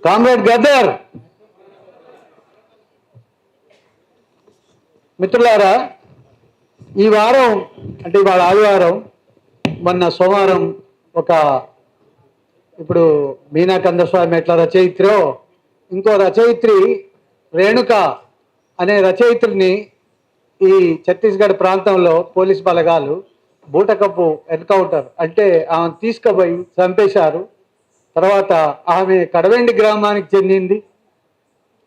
Comrade Gaddar. మిత్రులారా, ఈ వారం అంటే ఇవాళ ఆదివారం, మొన్న సోమవారం ఒక ఇప్పుడు మీనా కందస్వామి ఎట్లా రచయిత్రో ఇంకో రచయిత్రి రేణుక అనే రచయిత్రిని ఈ ఛత్తీస్గఢ్ ప్రాంతంలో పోలీస్ బలగాలు బూటకపు ఎన్కౌంటర్ అంటే ఆమెను తీసుకుపోయి చంపేశారు. తర్వాత ఆమె కడవెండి గ్రామానికి చెందింది.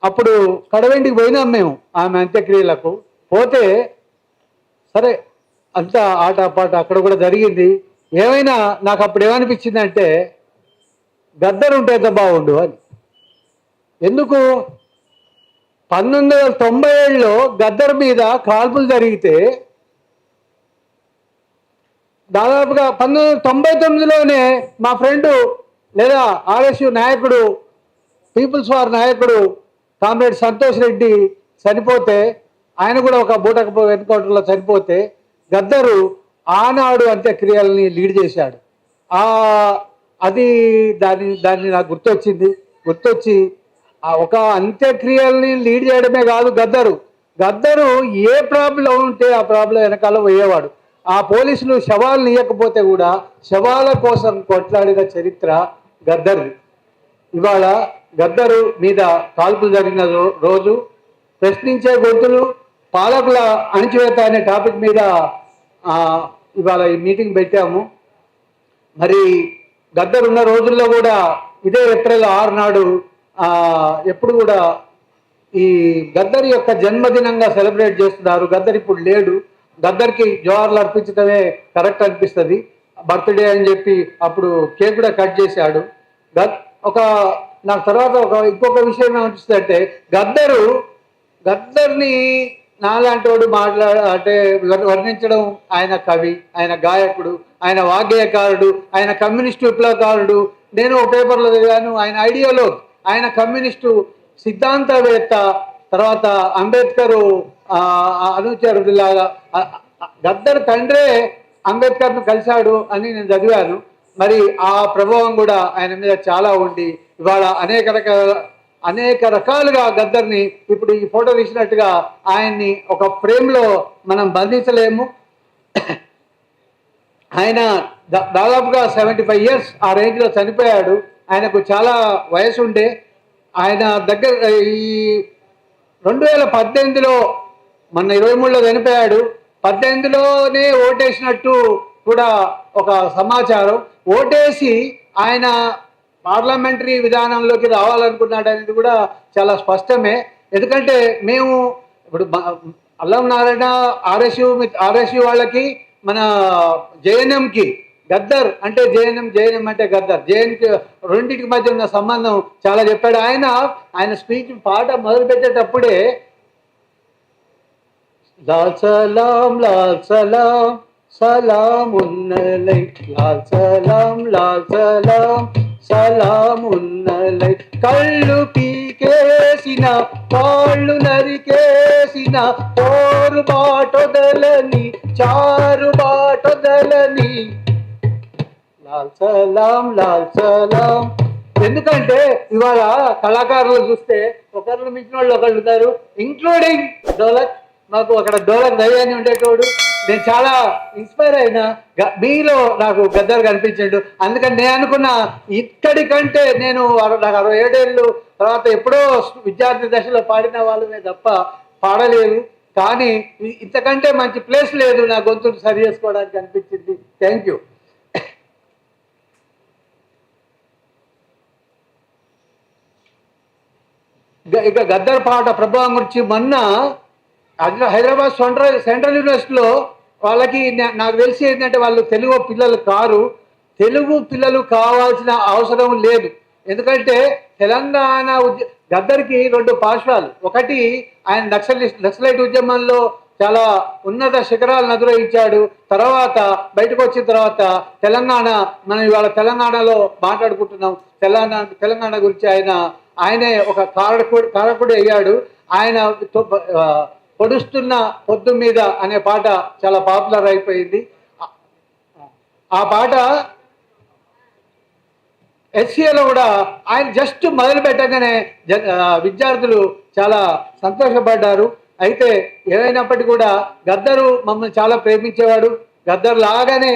అప్పుడు కడవెండికి పోయినాం మేము ఆమె అంత్యక్రియలకు. పోతే సరే అంతా ఆటపాట అక్కడ కూడా జరిగింది. ఏమైనా నాకు అప్పుడు ఏమనిపించిందంటే గద్దర్ ఉంటే ఎంత బాగుండు అని. ఎందుకు 1997లో గద్దర్ మీద కాల్పులు జరిగితే దాదాపుగా 1999లోనే మా ఫ్రెండు లేదా ఆర్ఎస్యు నాయకుడు, పీపుల్స్ వార్ నాయకుడు కామ్రేడ్ సంతోష్ రెడ్డి చనిపోతే, ఆయన కూడా ఒక బూటకపు ఎన్కౌంటర్లో చనిపోతే గద్దరు ఆనాడు అంత్యక్రియల్ని లీడ్ చేశాడు. అది దాన్ని నాకు గుర్తొచ్చి ఒక అంత్యక్రియల్ని లీడ్ చేయడమే కాదు, గద్దరు ఏ ప్రాబ్లం ఉంటే ఆ ప్రాబ్లం వెనకాల పోయేవాడు. ఆ పోలీసులు శవాలను ఇవ్వకపోతే కూడా శవాల కోసం కొట్లాడిన చరిత్ర గద్దరు. ఇవాళ గద్దరు మీద కాల్పులు జరిగిన రోజు ప్రశ్నించే గొంతులు, పాలకుల అణిచివేత అనే టాపిక్ మీద ఇవాళ ఈ మీటింగ్ పెట్టాము. మరి గద్దరు ఉన్న రోజుల్లో కూడా ఇదే ఏప్రిల్ 6 నాడు ఎప్పుడు కూడా ఈ గద్దర్ యొక్క జన్మదినంగా సెలబ్రేట్ చేస్తున్నారు. గద్దర్ ఇప్పుడు లేడు. గద్దర్కి జోహార్లు అర్పించడమే కరెక్ట్ అనిపిస్తుంది. బర్త్డే అని చెప్పి అప్పుడు కేక్ కూడా కట్ చేశాడు. నాకు తర్వాత ఇంకొక విషయం ఏమనిపిస్తుంది అంటే గద్దర్ని నాలాంటి వాడు అంటే వర్ణించడం, ఆయన కవి, ఆయన గాయకుడు, ఆయన వాగ్గేయకారుడు, ఆయన కమ్యూనిస్టు విప్లవకారుడు. నేను ఒక పేపర్లో చదివాను, ఆయన ఐడియాలజీ, ఆయన కమ్యూనిస్టు సిద్ధాంతవేత్త, తర్వాత అంబేద్కరు అనుచరుడిలాగా. గద్దర్ తండ్రే అంబేద్కర్ను కలిశాడు అని నేను చదివాను. మరి ఆ ప్రభావం కూడా ఆయన మీద చాలా ఉండి ఇవాళ అనేక రకాలుగా గద్దర్ని ఇప్పుడు ఈ ఫోటో తీసినట్టుగా ఆయన్ని ఒక ఫ్రేమ్లో మనం బంధించలేము. ఆయన దాదాపుగా 75 years ఆ రేంజ్లో చనిపోయాడు. ఆయనకు చాలా వయసు ఉండే. ఆయన దగ్గర ఈ 2018లో మొన్న 23లో చనిపోయాడు. 18లోనే ఓటేసినట్టు కూడా ఒక సమాచారం. ఓటేసి ఆయన పార్లమెంటరీ విధానంలోకి రావాలనుకున్నాడు అనేది కూడా చాలా స్పష్టమే. ఎందుకంటే మేము ఇప్పుడు అల్లం నారాయణ ఆర్ఎస్యు వాళ్ళకి, మన జేఎన్ఎంకి గద్దర్ అంటే జేఎన్ఎం అంటే గద్దర్, జేఎన్కి రెండింటికి మధ్య ఉన్న సంబంధం చాలా చెప్పాడు. ఆయన స్పీచ్ పాట మొదలు పెట్టేటప్పుడే లాల్ సలాం లాల్ సలాం సలాం ఉన్నలై, లాల్ సలాం సలాం ఉన్నలై, కళ్ళు పీకేసిన కాళ్ళు నరికేసిన పోరు బాటొదలని చారు బాటొదలని, లాల్ సలాం. ఎందుకంటే ఇవాళ కళాకారులు చూస్తే ఒకరిని మించిన వాళ్ళు ఒకళ్ళు ఉంటారు, ఇంక్లూడింగ్ డోలక్. మాకు అక్కడ డోలక్ ధైర్యాన్ని ఉండేటోడు. నేను చాలా ఇన్స్పైర్ అయినా మీలో నాకు గద్దర్ కనిపించాడు. అందుకని నేను అనుకున్న ఇక్కడికంటే నాకు 67 ఏళ్ళు తర్వాత ఎప్పుడో విద్యార్థి దశలో పాడిన వాళ్ళమే తప్ప పాడలేదు. కానీ ఇంతకంటే మంచి ప్లేస్ లేదు నా గొంతును సరి చేసుకోవడానికి అనిపించింది. Thank you. ఇక గద్దర్ పాట ప్రభావం గురించి మొన్న హైదరాబాద్ సెంట్రల్ యూనివర్సిటీలో వాళ్ళకి నాకు తెలిసి ఏంటంటే వాళ్ళు తెలుగు పిల్లలు కారు. తెలుగు పిల్లలు కావాల్సిన అవసరం లేదు. ఎందుకంటే తెలంగాణ గద్దర్కి 2 పార్శ్వాలు. ఒకటి, ఆయన నక్సలైట్ ఉద్యమంలో చాలా ఉన్నత శిఖరాలను అధిరోహించాడు. తర్వాత బయటకు వచ్చిన తర్వాత మనం ఇవాళ తెలంగాణలో మాట్లాడుకుంటున్నాం. తెలంగాణ గురించి ఆయనే ఒక కారకుడు అయ్యాడు. ఆయన పొడుస్తున్న పొద్దు మీద అనే పాట చాలా పాపులర్ అయిపోయింది. ఆ పాట HCAలో కూడా ఆయన జస్ట్ మొదలు పెట్టగానే విద్యార్థులు చాలా సంతోషపడ్డారు. అయితే ఏమైనప్పటికీ కూడా గద్దరు మమ్మల్ని చాలా ప్రేమించేవాడు. గద్దరు లాగానే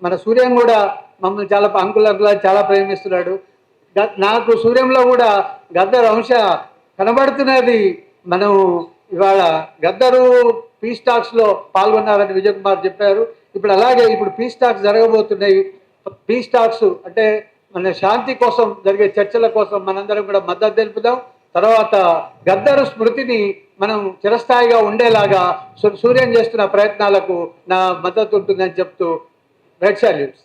మన సూర్యం కూడా మమ్మల్ని చాలా అంకులంకులా చాలా ప్రేమిస్తున్నాడు. నాకు సూర్యంలో కూడా గద్దరు అంశ కనబడుతున్నది. మనం ఇవాళ గద్దరు పీస్ టాక్స్లో పాల్గొన్నారని విజయ్ కుమార్ చెప్పారు. ఇప్పుడు అలాగే ఇప్పుడు పీస్ టాక్స్ జరగబోతున్నాయి. పీస్ టాక్స్ అంటే మన శాంతి కోసం జరిగే చర్చల కోసం మనందరం కూడా మద్దతు తెలుపుదాం. తర్వాత గద్దరు స్మృతిని మనం చిరస్థాయిగా ఉండేలాగా సూర్యం చేస్తున్న ప్రయత్నాలకు నా మద్దతు ఉంటుందని చెప్తూ రెడ్ సాల్యూట్స్.